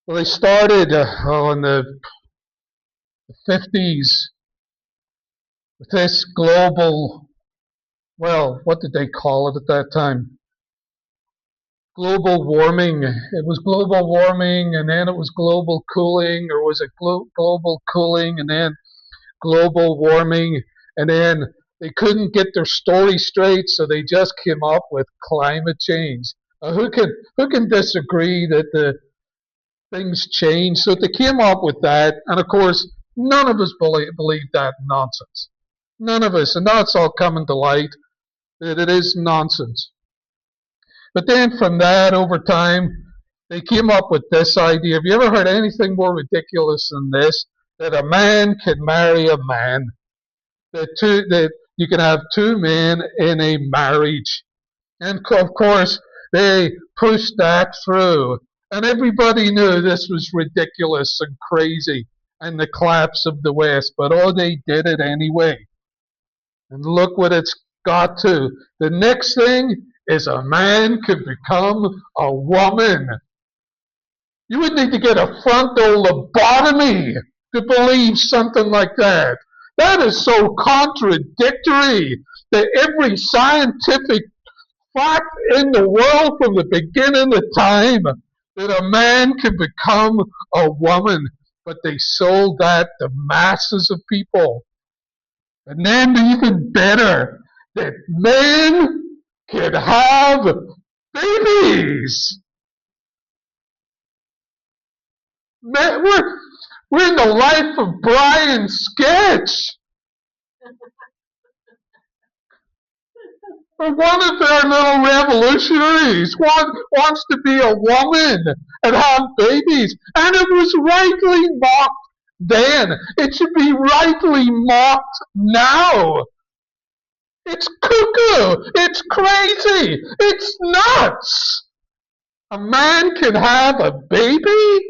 Well, they started in the 50s with this global, well, what did they call it at that time? Global warming. It was global warming, and then it was global cooling, or was it global cooling, and then global warming, and then they couldn't get their story straight, so they just came up with climate change. Who can disagree that the things change? So they came up with that, and of course, none of us believe that nonsense. None of us, and now it's all coming to light that it is nonsense. But then from that, over time, they came up with this idea. Have you ever heard anything more ridiculous than this? That a man can marry a man. That you can have two men in a marriage. And of course, they pushed that through. And everybody knew this was ridiculous and crazy and the collapse of the West. But oh, they did it anyway. And look what it's got to. The next thing is a man could become a woman. You would need to get a frontal lobotomy to believe something like that. That is so contradictory to every scientific fact in the world from the beginning of time that a man can become a woman. But they sold that to masses of people. And then even better, that men can have babies. Man, we're in the life of Brian Sketch. One of their little revolutionaries wants to be a woman and have babies. And it was rightly mocked then. It should be rightly mocked now. It's cuckoo. It's crazy. It's nuts. A man can have a baby?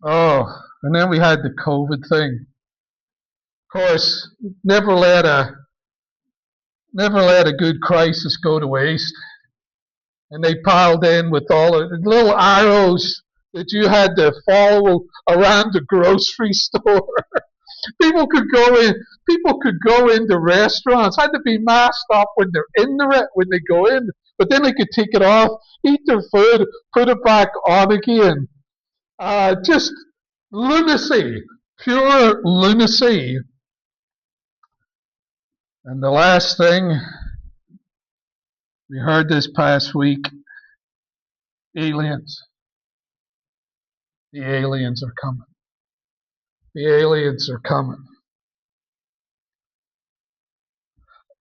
Oh, and then we had the COVID thing. Of course, never let a good crisis go to waste. And they piled in with all the little arrows that you had to follow around the grocery store. people could go in. People could go into restaurants. Had to be masked up when they're when they go in, but then they could take it off, eat their food, put it back on again. Just lunacy, pure lunacy. And the last thing we heard this past week, aliens. The aliens are coming. The aliens are coming.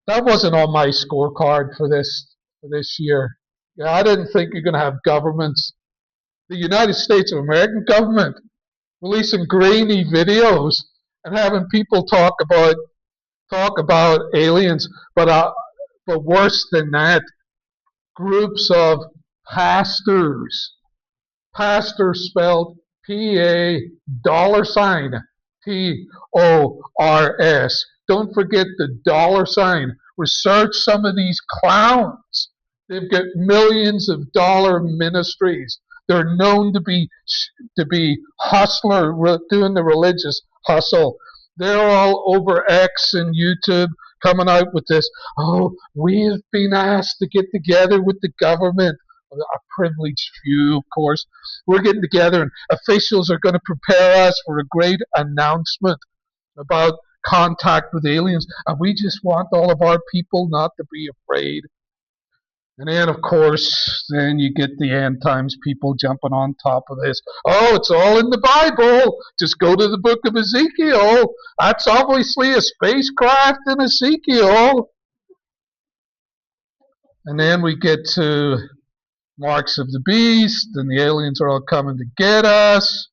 That wasn't on my scorecard for this year. Yeah, I didn't think you're going to have governments, the United States of American government, releasing grainy videos and having people talk about aliens. But worse than that, groups of pastors, pastor spelled P-A $Tors. Don't forget the $. Research some of these clowns. They've got millions of dollar ministries. They're known to be hustler, doing the religious hustle. They're all over X and YouTube coming out with this. Oh, we've been asked to get together with the government. A privileged few, of course. We're getting together, and officials are going to prepare us for a great announcement about contact with aliens. And we just want all of our people not to be afraid. And then, of course, then you get the end times people jumping on top of this. Oh, it's all in the Bible. Just go to the book of Ezekiel. That's obviously a spacecraft in Ezekiel. And then we get to marks of the beast, and the aliens are all coming to get us.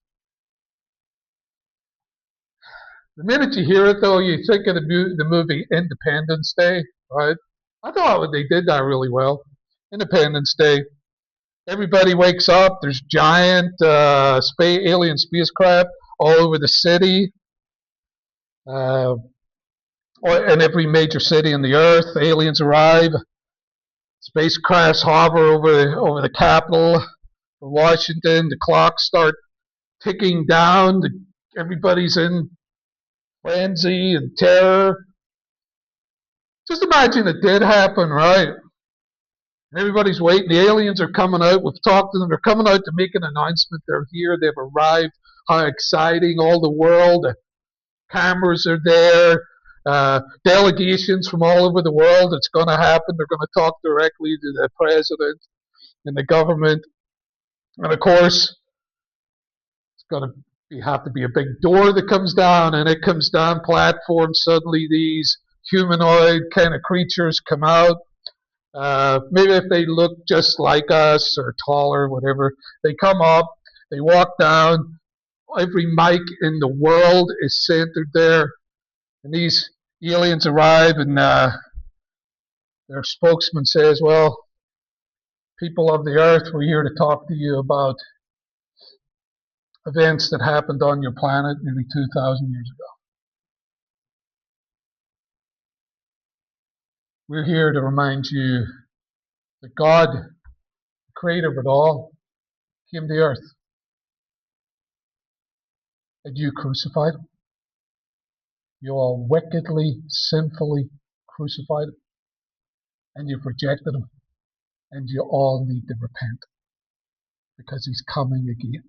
The minute you hear it, though, you think of the movie Independence Day, right? I thought they did that really well. Independence Day. Everybody wakes up. There's giant alien spacecraft all over the city, in every major city on the earth. Aliens arrive. Spacecrafts hover over the capital of Washington. The clocks start ticking down. Everybody's in frenzy and terror. Just imagine it did happen, right? Everybody's waiting. The aliens are coming out. We've talked to them. They're coming out to make an announcement. They're here. They've arrived. How exciting. All the world. Cameras are there. Delegations from all over the world. It's going to happen. They're going to talk directly to the president and the government. And of course, it's going to have to be a big door that comes down, and it comes down platform. Suddenly these humanoid kind of creatures come out. Maybe if they look just like us or taller, whatever, they come up, they walk down. Every mic in the world is centered there, and these aliens arrive, and their spokesman says, "Well, people of the earth, we're here to talk to you about events that happened on your planet nearly 2,000 years ago. We're here to remind you that God, the creator of it all, came to the earth, and you crucified him. You all wickedly, sinfully crucified him, and you've rejected him, and you all need to repent, because he's coming again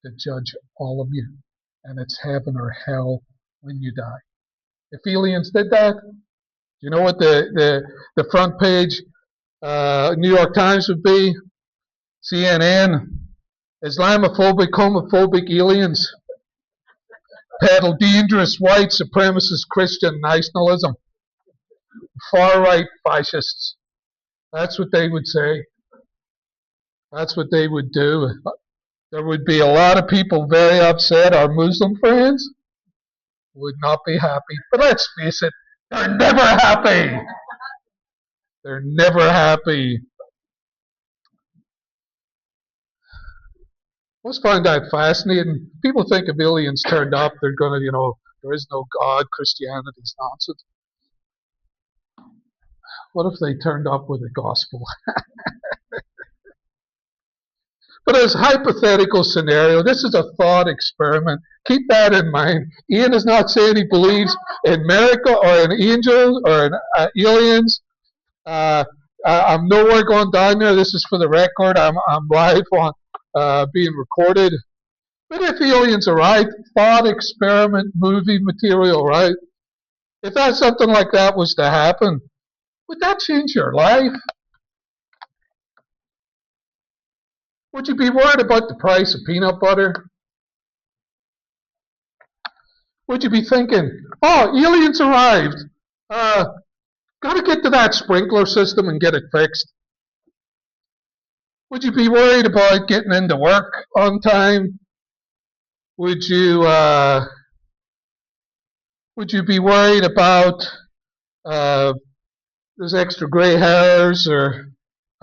to judge all of you, and it's heaven or hell when you die." If aliens did that, you know what the front page New York Times would be? CNN, Islamophobic, homophobic aliens peddle dangerous white supremacist Christian nationalism. Far-right fascists. That's what they would say. That's what they would do. There would be a lot of people very upset. Our Muslim friends would not be happy. But let's face it, they're never happy. They're never happy. I always find that fascinating. People think if aliens turned up, they're going to, there is no God, Christianity's nonsense. What if they turned up with the gospel? But as a hypothetical scenario, this is a thought experiment. Keep that in mind. Ian is not saying he believes in miracle or in angels or in aliens. I'm nowhere going down there. This is for the record. I'm live on being recorded. But if aliens are right, thought experiment, movie material, right? If that something like that was to happen, would that change your life? Would you be worried about the price of peanut butter? Would you be thinking, "Oh, aliens arrived. Got to get to that sprinkler system and get it fixed"? Would you be worried about getting into work on time? Would you be worried about those extra gray hairs or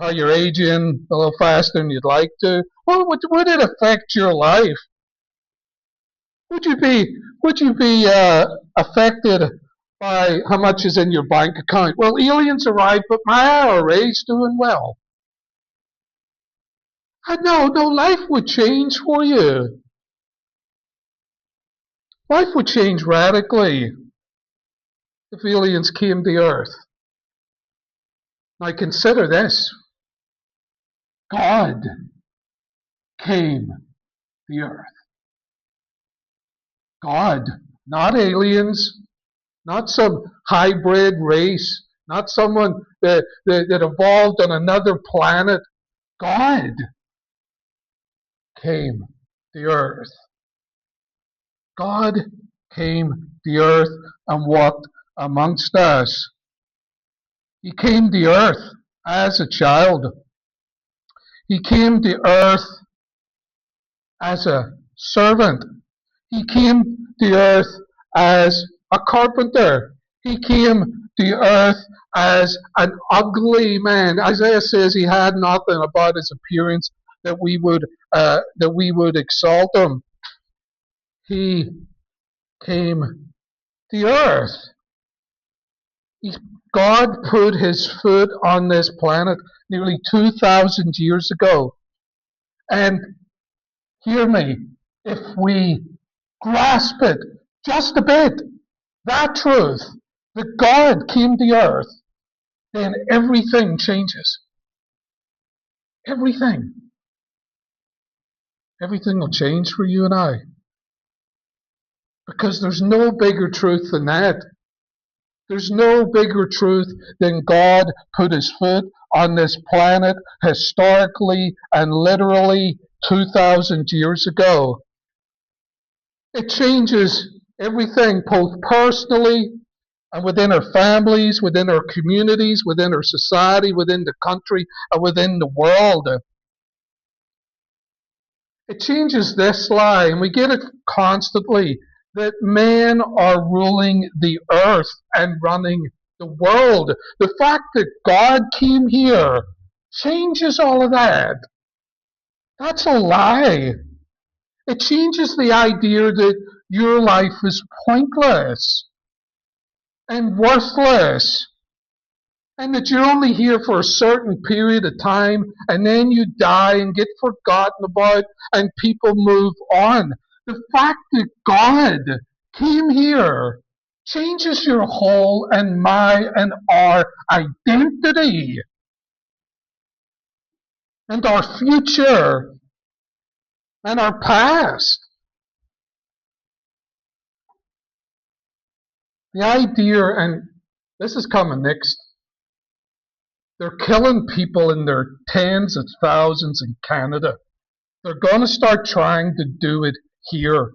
how you're aging a little faster than you'd like to? Well, would it affect your life? Would you be affected by how much is in your bank account? Well, aliens arrived, but my IRA's doing well. No, life would change for you. Life would change radically if aliens came to Earth. Now consider this. God came to the Earth. God, not aliens, not some hybrid race, not someone that evolved on another planet. God came to the earth. God came to the earth and walked amongst us. He came to the earth as a child. He came to earth as a servant. He came to earth as a carpenter. He came to earth as an ugly man. Isaiah says he had nothing about his appearance that we would exalt him. He came to earth. God put his foot on this planet nearly 2,000 years ago. And hear me, if we grasp it just a bit, that truth, that God came to earth, then everything changes. Everything. Everything will change for you and I. Because there's no bigger truth than that. There's no bigger truth than God put his foot on this planet historically and literally 2,000 years ago. It changes everything, both personally and within our families, within our communities, within our society, within the country, and within the world. It changes this lie, and we get it constantly, that men are ruling the earth and running the world. The fact that God came here changes all of that. That's a lie. It changes the idea that your life is pointless and worthless, and that you're only here for a certain period of time, and then you die and get forgotten about, and people move on. The fact that God came here changes your whole and my and our identity and our future and our past. The idea, and this is coming next, they're killing people in their tens of thousands in Canada. They're going to start trying to do it here.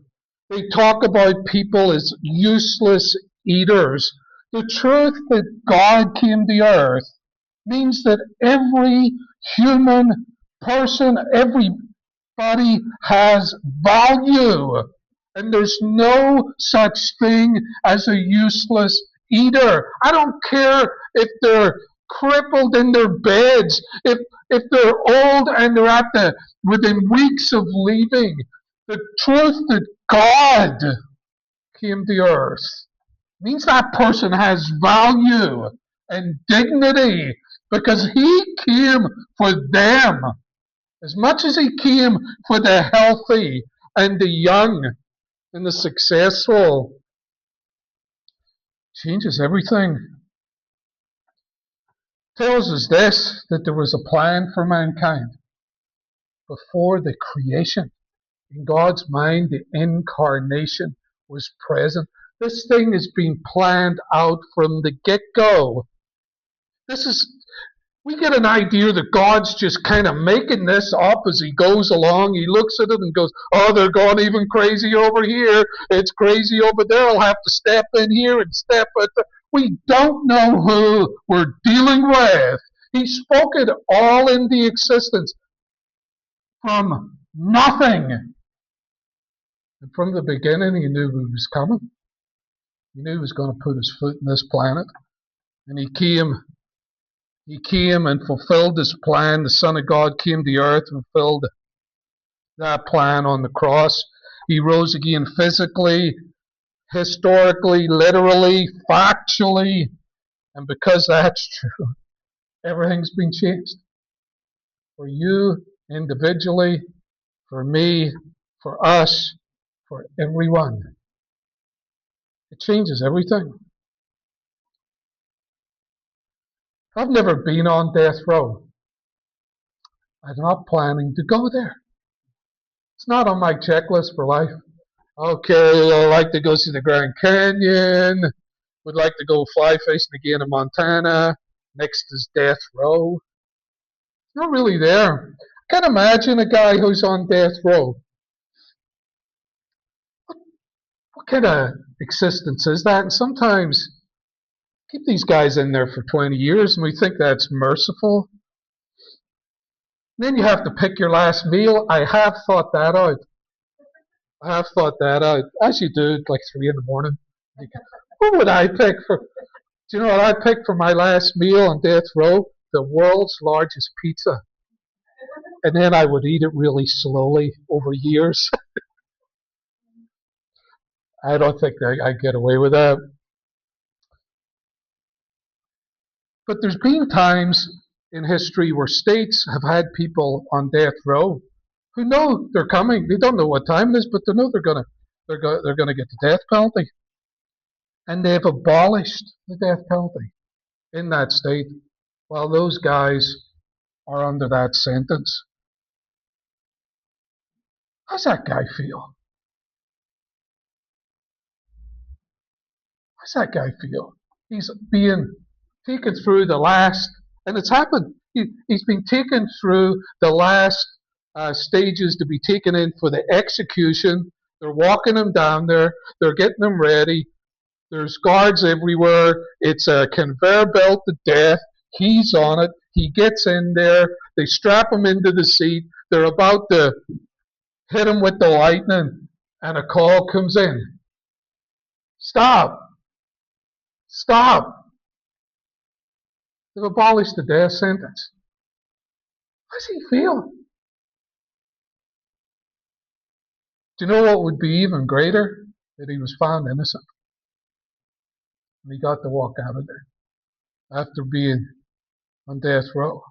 They talk about people as useless eaters. The truth that God came to earth means that every human person, everybody has value. And there's no such thing as a useless eater. I don't care if they're crippled in their beds, if they're old and they're within weeks of leaving. The truth that God came to earth means that person has value and dignity because he came for them as much as he came for the healthy and the young and the successful. Changes everything. Tells us this, that there was a plan for mankind before the creation. In God's mind, the incarnation was present. This thing has been planned out from the get-go. This is We get an idea that God's just kind of making this up as he goes along. He looks at it and goes, oh, they're going even crazy over here. It's crazy over there. I'll have to step in here and step at the... We don't know who we're dealing with. He spoke it all into existence from nothing. And from the beginning, he knew he was coming. He knew he was going to put his foot in this planet. And he came and fulfilled his plan. The Son of God came to earth and fulfilled that plan on the cross. He rose again physically, historically, literally, factually, and because that's true, everything's been changed. For you individually, for me, for us, for everyone. It changes everything. I've never been on death row. I'm not planning to go there. It's not on my checklist for life. Okay, I'd like to go see the Grand Canyon. Would like to go fly fishing again in Montana. Next is death row. It's not really there. I can't imagine a guy who's on death row. What kind of existence is that? And sometimes keep these guys in there for 20 years and we think that's merciful. Then you have to pick your last meal. I have thought that out. As you do, like 3 in the morning. What would I pick for? Do you know what I picked for my last meal on death row? The world's largest pizza. And then I would eat it really slowly over years. I don't think I'd get away with that. But there's been times in history where states have had people on death row who know they're coming. They don't know what time it is, but they know they're gonna get the death penalty, and they've abolished the death penalty in that state while those guys are under that sentence. How's that guy feel? How's that guy feel? He's being taken through the last, and it's happened. He's been taken through the last stages to be taken in for the execution. They're walking him down there. They're getting him ready. There's guards everywhere. It's a conveyor belt to death. He's on it. He gets in there. They strap him into the seat. They're about to hit him with the lightning, and a call comes in. Stop! Stop! They've abolished the death sentence. How does he feel? Do you know what would be even greater? That he was found innocent. And he got to walk out of there after being on death row.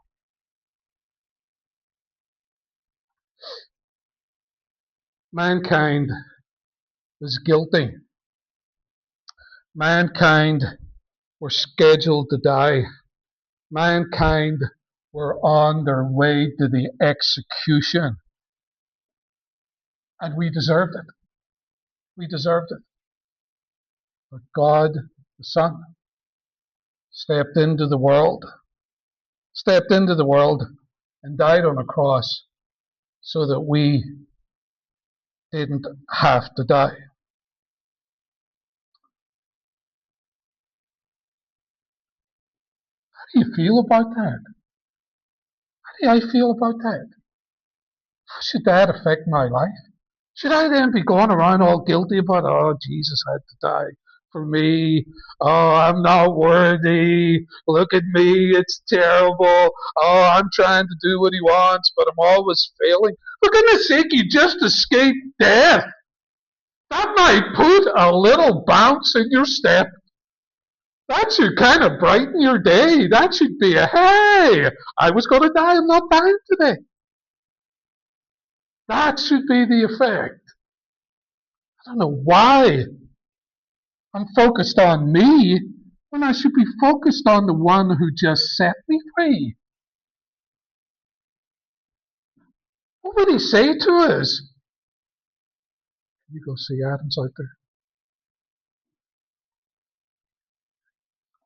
Mankind was guilty. Mankind were scheduled to die. Mankind were on their way to the execution. And we deserved it. We deserved it. But God, the Son, stepped into the world and died on a cross so that we didn't have to die. How do you feel about that? How do I feel about that? How should that affect my life? Should I then be going around all guilty about, oh, Jesus had to die for me. Oh, I'm not worthy. Look at me. It's terrible. Oh, I'm trying to do what he wants, but I'm always failing. For goodness sake, you just escaped death. That might put a little bounce in your step. That should kind of brighten your day. That should be a, hey, I was going to die. I'm not dying today. That should be the effect. I don't know why I'm focused on me when I should be focused on the one who just set me free. What would he say to us? You go see Adams out there.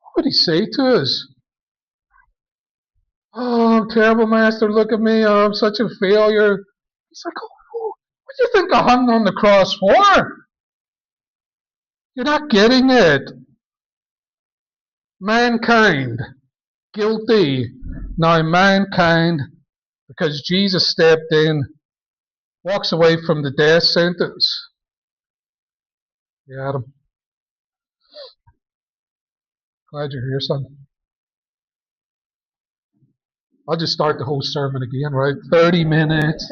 What would he say to us? Oh, I'm terrible, master. Look at me. Oh, I'm such a failure. He's like, oh, what do you think I hung on the cross for? You're not getting it. Mankind, guilty. Now mankind, because Jesus stepped in, walks away from the death sentence. Yeah, Adam. Glad you're here, son. I'll just start the whole sermon again, right? 30 minutes.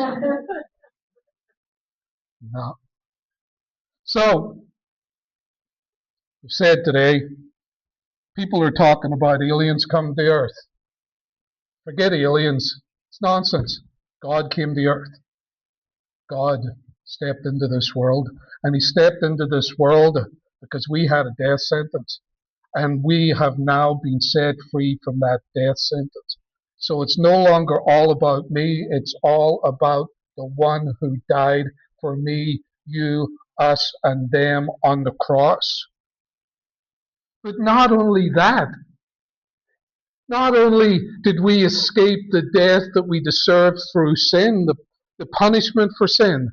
No. So, I've said today, people are talking about aliens come to Earth. Forget aliens. It's nonsense. God came to Earth. God stepped into this world. And he stepped into this world because we had a death sentence. And we have now been set free from that death sentence. So it's no longer all about me. It's all about the one who died for me, you, us, and them on the cross. But not only that, not only did we escape the death that we deserved through sin, the punishment for sin,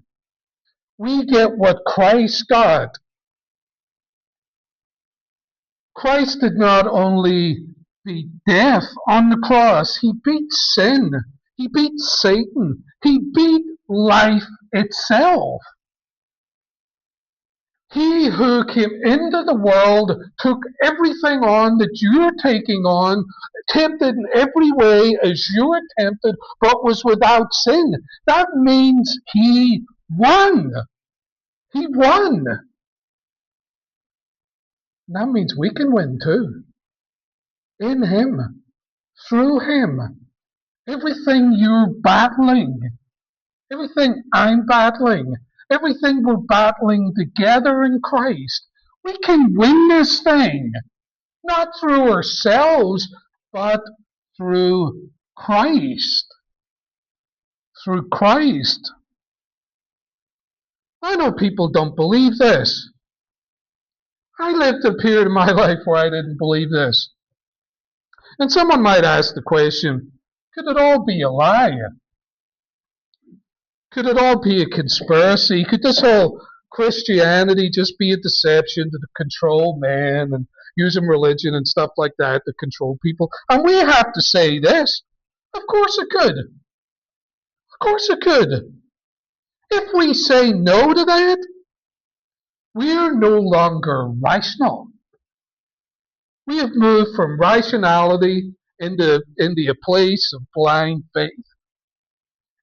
we get what Christ got. Christ did not only beat death on the cross, he beat sin, he beat Satan, he beat life itself. He who came into the world took everything on that you're taking on, tempted in every way as you were tempted, but was without sin. That means he won. He won. That means we can win too. In Him, through Him. Everything you're battling, everything I'm battling, everything we're battling together in Christ, we can win this thing. Not through ourselves, but through Christ. Through Christ. I know people don't believe this. I lived a period of my life where I didn't believe this. And someone might ask the question, could it all be a lie? Could it all be a conspiracy? Could this whole Christianity just be a deception to control man and using religion and stuff like that to control people? And we have to say this. Of course it could. Of course it could. If we say no to that, we're no longer rational. We have moved from rationality into a place of blind faith.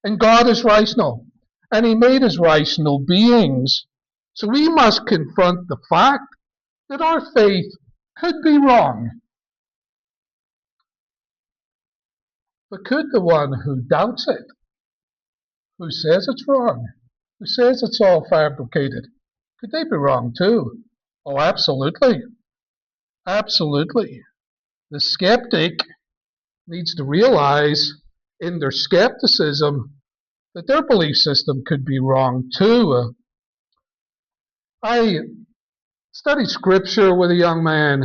And God is rational. And He made us rational beings. So we must confront the fact that our faith could be wrong. But could the one who doubts it, who says it's wrong, who says it's all fabricated, could they be wrong too? Oh, absolutely. Absolutely. The skeptic needs to realize in their skepticism that their belief system could be wrong too. I studied scripture with a young man.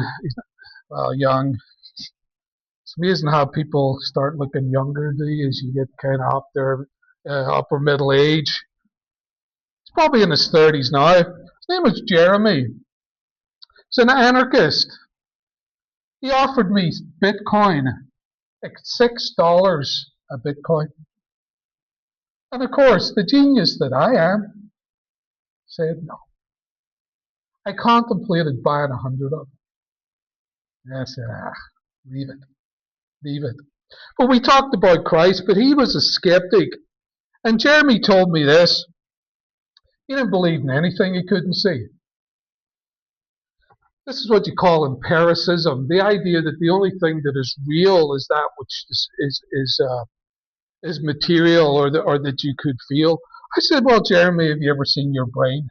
Well, young. It's amazing how people start looking younger as you get kind of up there, upper middle age. He's probably in his 30s now. His name was Jeremy. He's an anarchist. He offered me Bitcoin, like $6 a Bitcoin. And of course, the genius that I am said no. I contemplated buying 100 of them. And I said, leave it, leave it. But we talked about Christ, but he was a skeptic. And Jeremy told me this. He didn't believe in anything he couldn't see. This is what you call empiricism, the idea that the only thing that is real is that which is material or that you could feel. I said, well, Jeremy, have you ever seen your brain?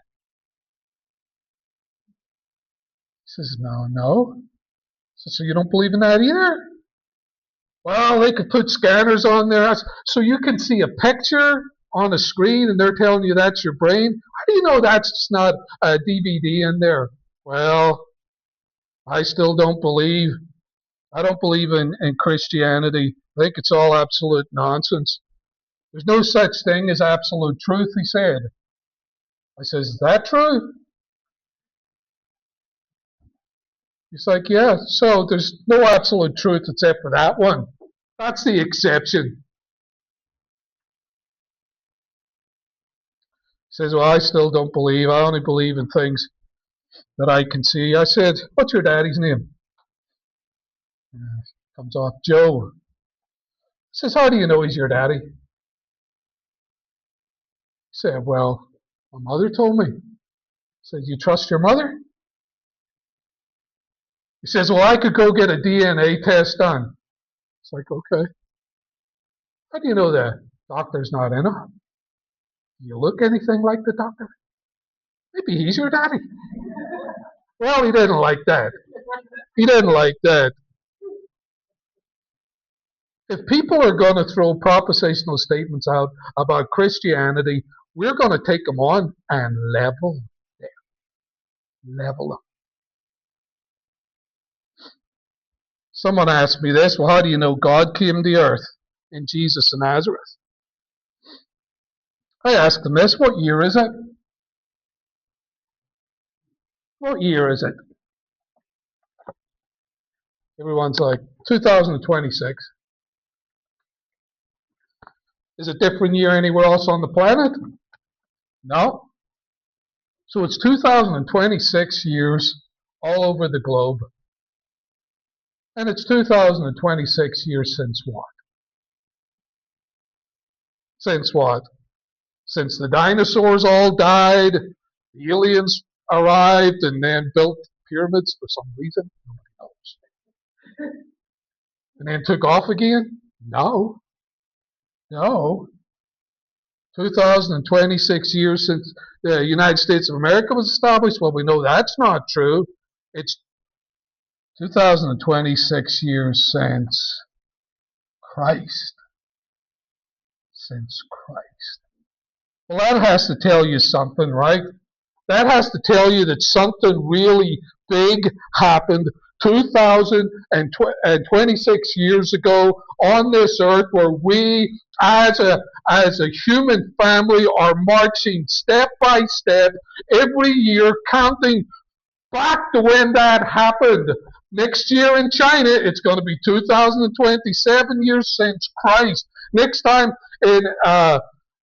He says, no. I said, so you don't believe in that either? Well, they could put scanners on there. So you can see a picture on a screen and they're telling you that's your brain. How do you know that's just not a DVD in there? Well, I still don't believe. I don't believe in Christianity. I think it's all absolute nonsense. There's no such thing as absolute truth, he said. I says, is that true? He's like, yeah, so there's no absolute truth except for that one. That's the exception. He says, well, I still don't believe. I only believe in things that I can see. I said, what's your daddy's name? Comes off, Joe. He says, how do you know he's your daddy? He said, well, my mother told me. He said, you trust your mother? He says, well, I could go get a DNA test done. It's like, okay. How do you know the doctor's not in it? Do you look anything like the doctor? Maybe he's your daddy. Well, he didn't like that. He didn't like that. If people are going to throw propositional statements out about Christianity, we're going to take them on and level them. Level them. Someone asked me this, well, how do you know God came to earth in Jesus of Nazareth? I asked them this, what year is it? What year is it? Everyone's like, 2026. Is it a different year anywhere else on the planet? No. So it's 2026 years all over the globe. And it's 2026 years since what? Since what? Since the dinosaurs all died, the aliens arrived and then built pyramids for some reason. Nobody knows. and then took off again? No, no. 2026 years since the United States of America was established? Well, we know that's not true. It's 2026 years Christ. Since Christ. Well, that has to tell you something, right? That has to tell you that something really big happened 2026 years ago on this earth, where we as a human family are marching step by step every year, counting back to when that happened. Next year in China, it's going to be 2027 years since Christ. Next time in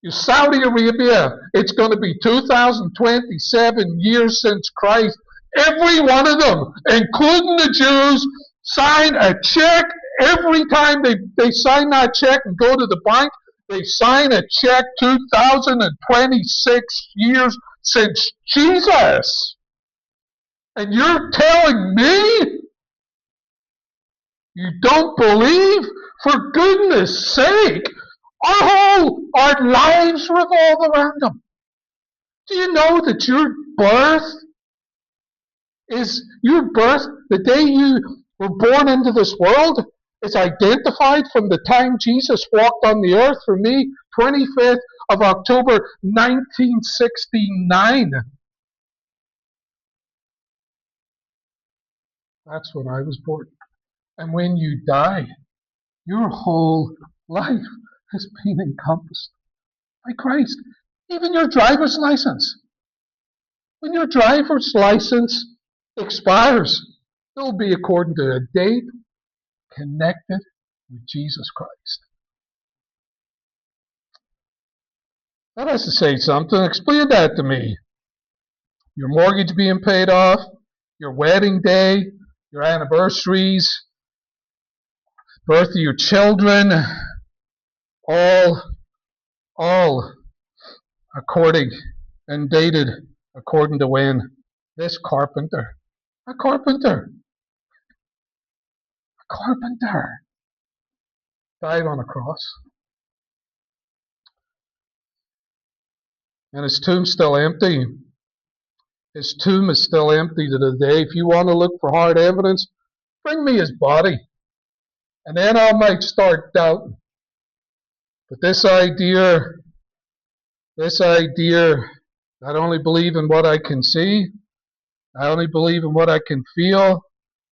Saudi Arabia, it's going to be 2027 years since Christ. Every one of them, including the Jews, sign a check. Every time they sign that check and go to the bank, they sign a check 2026 years since Jesus. And you're telling me you don't believe? For goodness sake, our lives revolve around them. Do you know that the day you were born into this world, is identified from the time Jesus walked on the earth? For me, 25th of October, 1969. That's when I was born. And when you die, your whole life has been encompassed by Christ. Even your driver's license. When your driver's license expires, it will be according to a date connected with Jesus Christ. That has to say something. Explain that to me. Your mortgage being paid off, your wedding day, your anniversaries, birth of your children, all according and dated according to when this carpenter died on a cross. And his tomb's still empty. His tomb is still empty to this day. If you want to look for hard evidence, bring me his body. And then I might start doubting. But this idea, I only believe in what I can see. I only believe in what I can feel.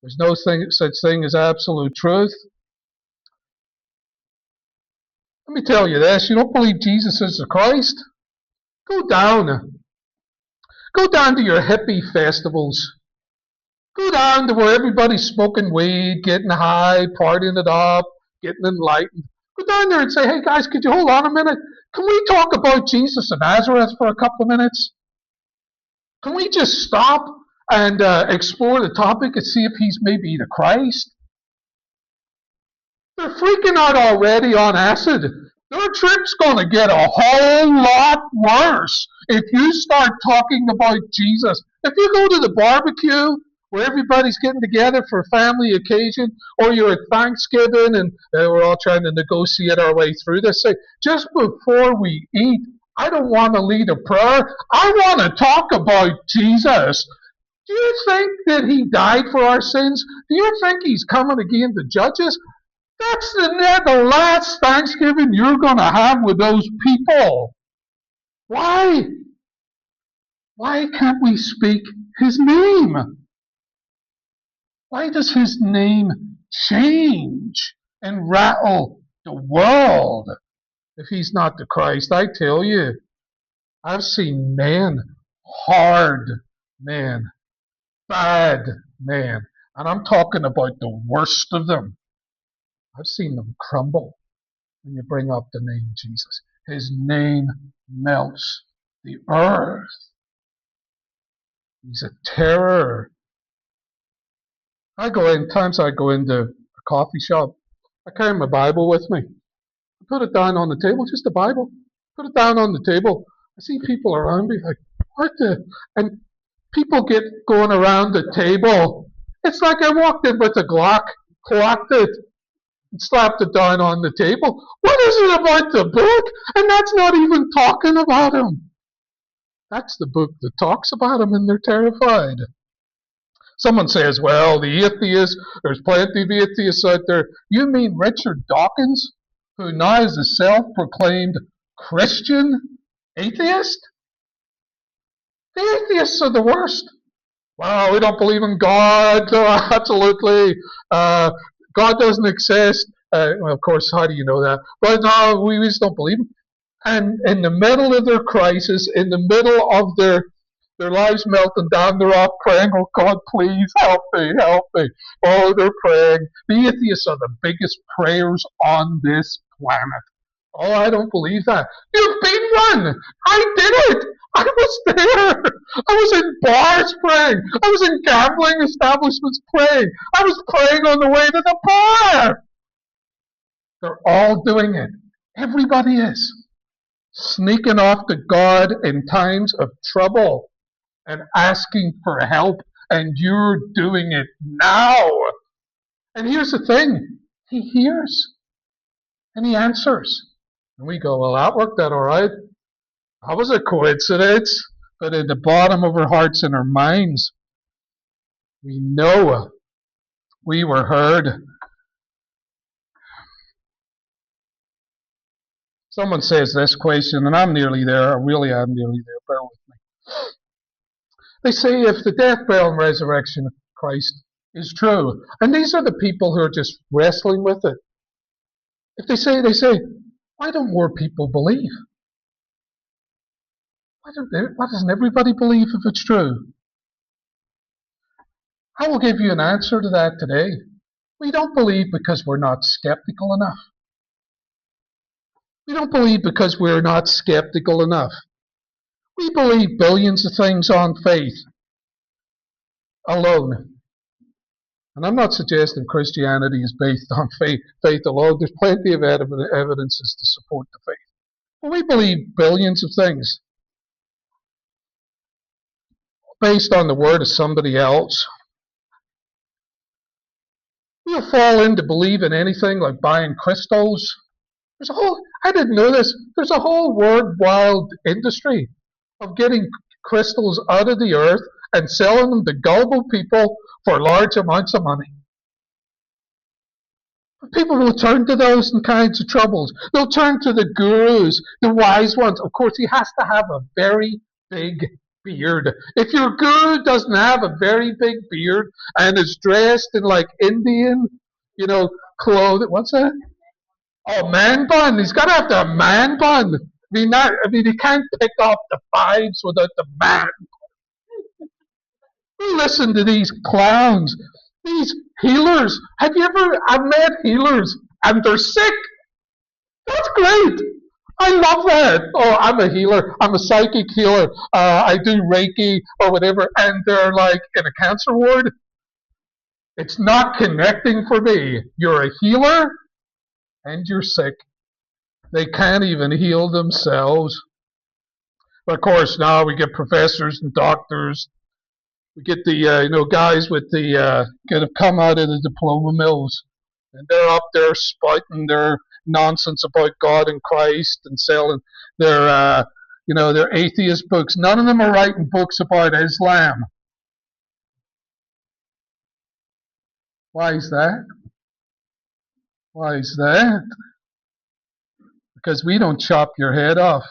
There's no such thing as absolute truth. Let me tell you this. You don't believe Jesus is the Christ? Go down to your hippie festivals. Go down to where everybody's smoking weed, getting high, partying it up, getting enlightened. Go down there and say, hey guys, could you hold on a minute? Can we talk about Jesus of Nazareth for a couple of minutes? Can we just stop and explore the topic and see if he's maybe the Christ? They're freaking out already on acid. Their trip's going to get a whole lot worse if you start talking about Jesus. If you go to the barbecue where everybody's getting together for a family occasion, or you're at Thanksgiving and we're all trying to negotiate our way through this, say, just before we eat, I don't want to lead a prayer. I want to talk about Jesus. Do you think that he died for our sins? Do you think he's coming again to judge us? That's the last Thanksgiving you're going to have with those people. Why? Why can't we speak his name? Why does his name change and rattle the world if he's not the Christ? I tell you, I've seen men, hard men, bad men, and I'm talking about the worst of them. I've seen them crumble when you bring up the name Jesus. His name melts the earth. He's a terror. Times I go into a coffee shop, I carry my Bible with me. I put it down on the table, just a Bible. Put it down on the table. I see people around me like, what the? And people get going around the table. It's like I walked in with a Glock, clocked it. and slapped it down on the table. What is it about the book? And that's not even talking about him. That's the book that talks about him, and they're terrified. Someone says, well, the atheists, there's plenty of atheists out there. You mean Richard Dawkins, who now is a self-proclaimed Christian atheist? The atheists are the worst. Well, we don't believe in God. Oh, absolutely. God doesn't exist. Well, of course, how do you know that? But no, we just don't believe him. And in the middle of their crisis, in the middle of their lives melting down, they're all praying, oh God, please help me, help me. Oh, they're praying. The atheists are the biggest prayers on this planet. Oh, I don't believe that. You've been one. I did it. I was there. I was in bars praying. I was in gambling establishments praying. I was praying on the way to the bar. They're all doing it. Everybody is. Sneaking off to God in times of trouble and asking for help, and you're doing it now. And here's the thing. He hears and he answers. And we go, well, that worked out all right. That was a coincidence. But in the bottom of our hearts and our minds, we know we were heard. Someone says this question, and I'm nearly there. I really am nearly there. Bear with me. They say if the death, burial, and resurrection of Christ is true, and these are the people who are just wrestling with it. If they say, why don't more people believe? Why doesn't everybody believe if it's true? I will give you an answer to that today. We don't believe because we're not skeptical enough. We don't believe because we're not skeptical enough. We believe billions of things on faith alone. And I'm not suggesting Christianity is based on faith alone. There's plenty of evidences to support the faith. But we believe billions of things based on the word of somebody else. We'll fall into believing anything like buying crystals. I didn't know this, there's a whole worldwide industry of getting crystals out of the earth and selling them to gullible people for large amounts of money. People will turn to those kinds of troubles. They'll turn to the gurus, the wise ones. Of course, he has to have a very big beard. If your guru doesn't have a very big beard and is dressed in like Indian, clothes, what's that? Oh, man bun. He's got to have the man bun. He can't pick off the fives without the man. Listen to these clowns, these healers. I've met healers and they're sick. That's great. I love that. Oh, I'm a healer. I'm a psychic healer. I do Reiki or whatever. And they're like in a cancer ward. It's not connecting for me. You're a healer and you're sick. They can't even heal themselves. But of course, now we get professors and doctors. We get the guys with the that have come out of the diploma mills, and they're up there spouting their nonsense about God and Christ and selling their atheist books. None of them are writing books about Islam. Why is that? Why is that? Because we don't chop your head off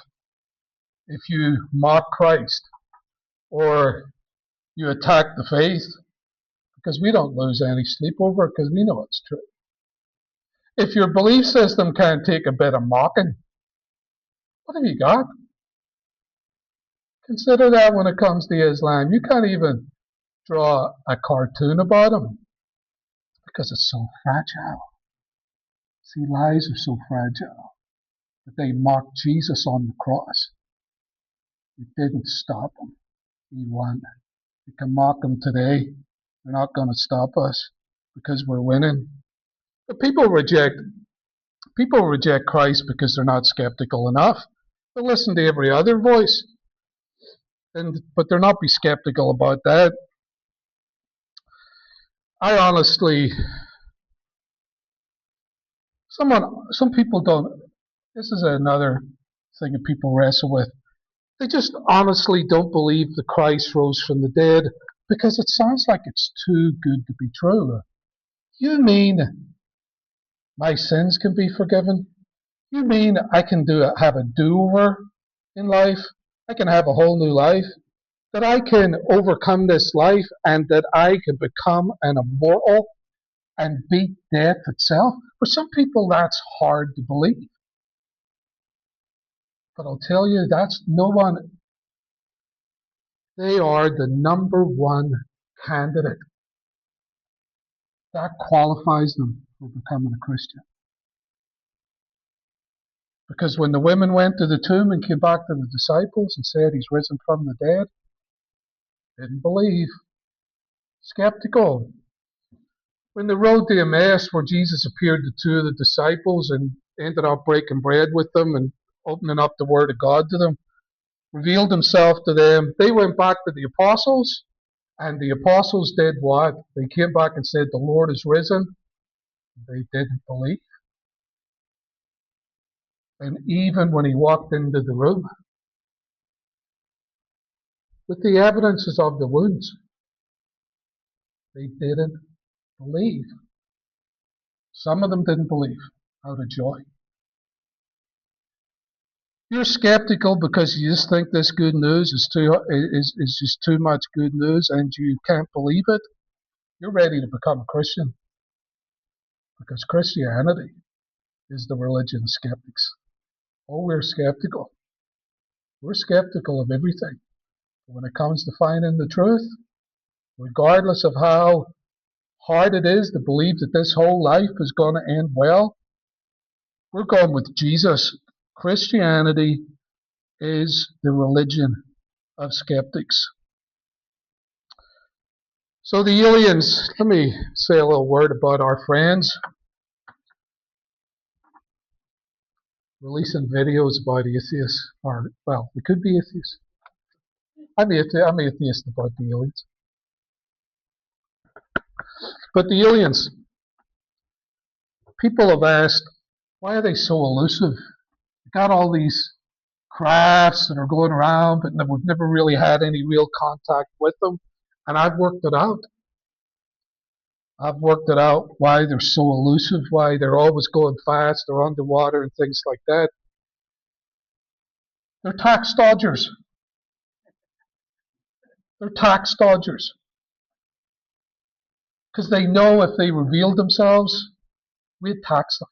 if you mock Christ or you attack the faith, because we don't lose any sleep over it because we know it's true. If your belief system can't take a bit of mocking, what have you got? Consider that when it comes to Islam. You can't even draw a cartoon about them because it's so fragile. See, lies are so fragile that they mocked Jesus on the cross. It didn't stop him. He won. We can mock him today. They're not going to stop us because we're winning. But people reject Christ because they're not skeptical enough. They listen to every other voice, but they're not be skeptical about that. I honestly Some people don't. This is another thing that people wrestle with. They just honestly don't believe that Christ rose from the dead because it sounds like it's too good to be true. You mean my sins can be forgiven? You mean I can have a do-over in life? I can have a whole new life? That I can overcome this life and that I can become an immortal and beat death itself? For some people, that's hard to believe. But I'll tell you, that's no one. They are the number one candidate. That qualifies them for becoming a Christian. Because when the women went to the tomb and came back to the disciples and said, He's risen from the dead, didn't believe. Skeptical. When they rode to Emmaus, where Jesus appeared to two of the disciples and ended up breaking bread with them and opening up the Word of God to them, revealed Himself to them, they went back to the apostles, and the apostles did what? They came back and said, The Lord is risen. They didn't believe. And even when He walked into the room, with the evidences of the wounds, they didn't believe. Some of them didn't believe out of joy. You're skeptical because you just think this good news is just too much good news and you can't believe it. You're ready to become a Christian because Christianity is the religion of skeptics. Oh, we're skeptical. We're skeptical of everything. But when it comes to finding the truth, regardless of how hard it is to believe that this whole life is going to end well, we're going with Jesus. Christianity is the religion of skeptics. So the aliens, let me say a little word about our friends releasing videos about atheists, or, well, they could be atheists. I'm atheist about the aliens. But the aliens, people have asked, why are they so elusive? They got all these crafts that are going around, but we've never really had any real contact with them. And I've worked it out. I've worked it out why they're so elusive, why they're always going fast, they're underwater and things like that. They're tax dodgers. They're tax dodgers. Because they know if they revealed themselves, we'd tax them.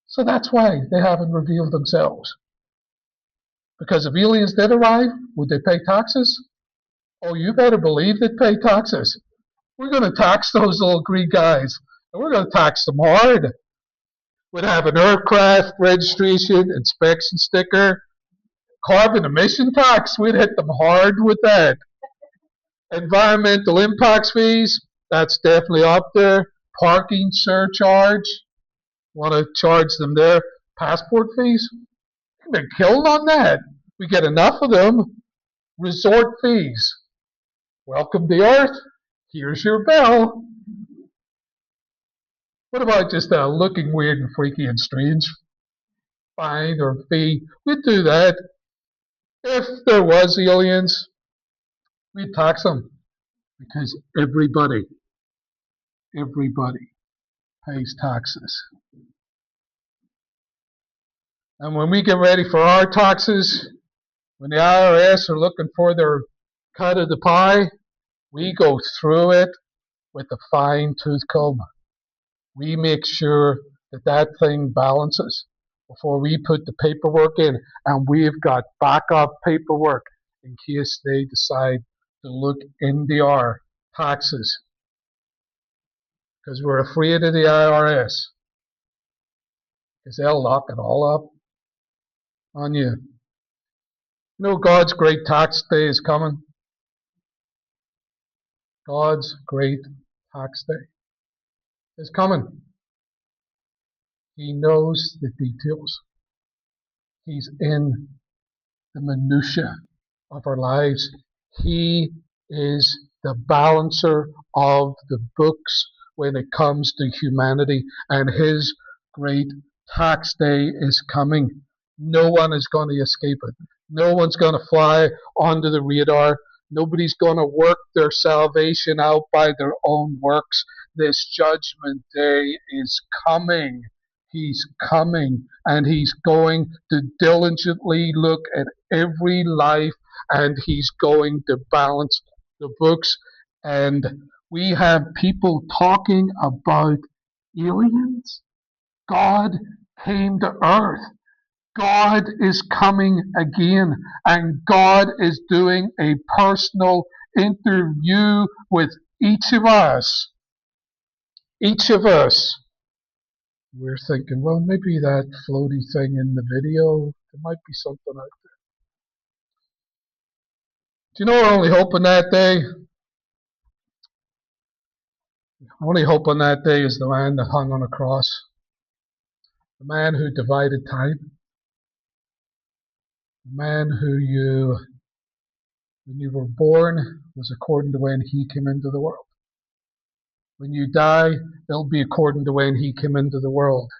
So that's why they haven't revealed themselves. Because if aliens did arrive, would they pay taxes? Oh, you better believe they'd pay taxes. We're going to tax those little green guys. And we're going to tax them hard. We'd have an aircraft registration, inspection sticker, carbon emission tax. We'd hit them hard with that. Environmental impacts fees, that's definitely up there. Parking surcharge, want to charge them their passport fees? They're killed on that. We get enough of them. Resort fees. Welcome to Earth. Here's your bell. What about just looking weird and freaky and strange? Fine or fee. We'd do that. If there was aliens, we'd tax them. Because everybody pays taxes. And when we get ready for our taxes, when the IRS are looking for their cut of the pie, we go through it with a fine-tooth comb. We make sure that that thing balances before we put the paperwork in. And we've got backup paperwork in case they decide to look into our taxes. Because we're afraid of the IRS. Because they'll lock it all up on you. You know God's great tax day is coming. God's great tax day is coming. He knows the details. He's in the minutiae of our lives. He is the balancer of the books when it comes to humanity, and his great tax day is coming. No one is going to escape it. No one's going to fly under the radar. Nobody's going to work their salvation out by their own works. This judgment day is coming. He's coming, and he's going to diligently look at every life, and he's going to balance the books. And we have people talking about aliens. God came to earth. God is coming again, and God is doing a personal interview with each of us. Each of us. We're thinking, well, maybe that floaty thing in the video, there might be something out there. Do you know our only hope on that day? Only hope on that day is the man that hung on a cross, the man who divided time, the man who when you were born, was according to when he came into the world. When you die, it'll be according to when he came into the world.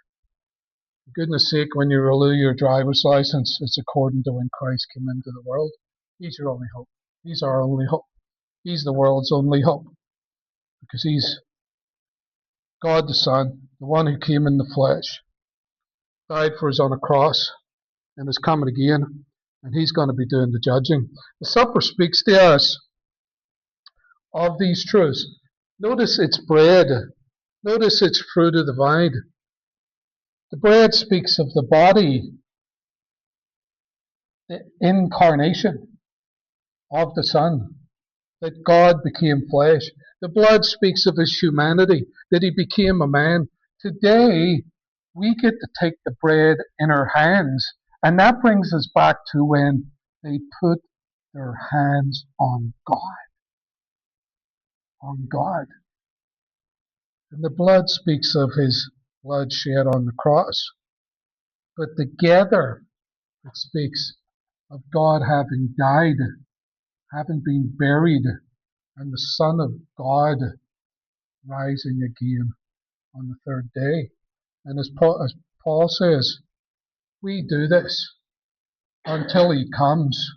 For goodness sake, when you renew your driver's license, it's according to when Christ came into the world. He's your only hope. He's our only hope. He's the world's only hope. Because he's God the Son, the one who came in the flesh, died for us on a cross, and is coming again, and he's going to be doing the judging. The supper speaks to us of these truths. Notice it's bread. Notice it's fruit of the vine. The bread speaks of the body, the incarnation of the Son, that God became flesh. The blood speaks of his humanity, that he became a man. Today, we get to take the bread in our hands, and that brings us back to when they put their hands on God. On God. And the blood speaks of his blood shed on the cross. But together, it speaks of God having died, having been buried, and the Son of God rising again on the third day. And as Paul says, we do this until he comes.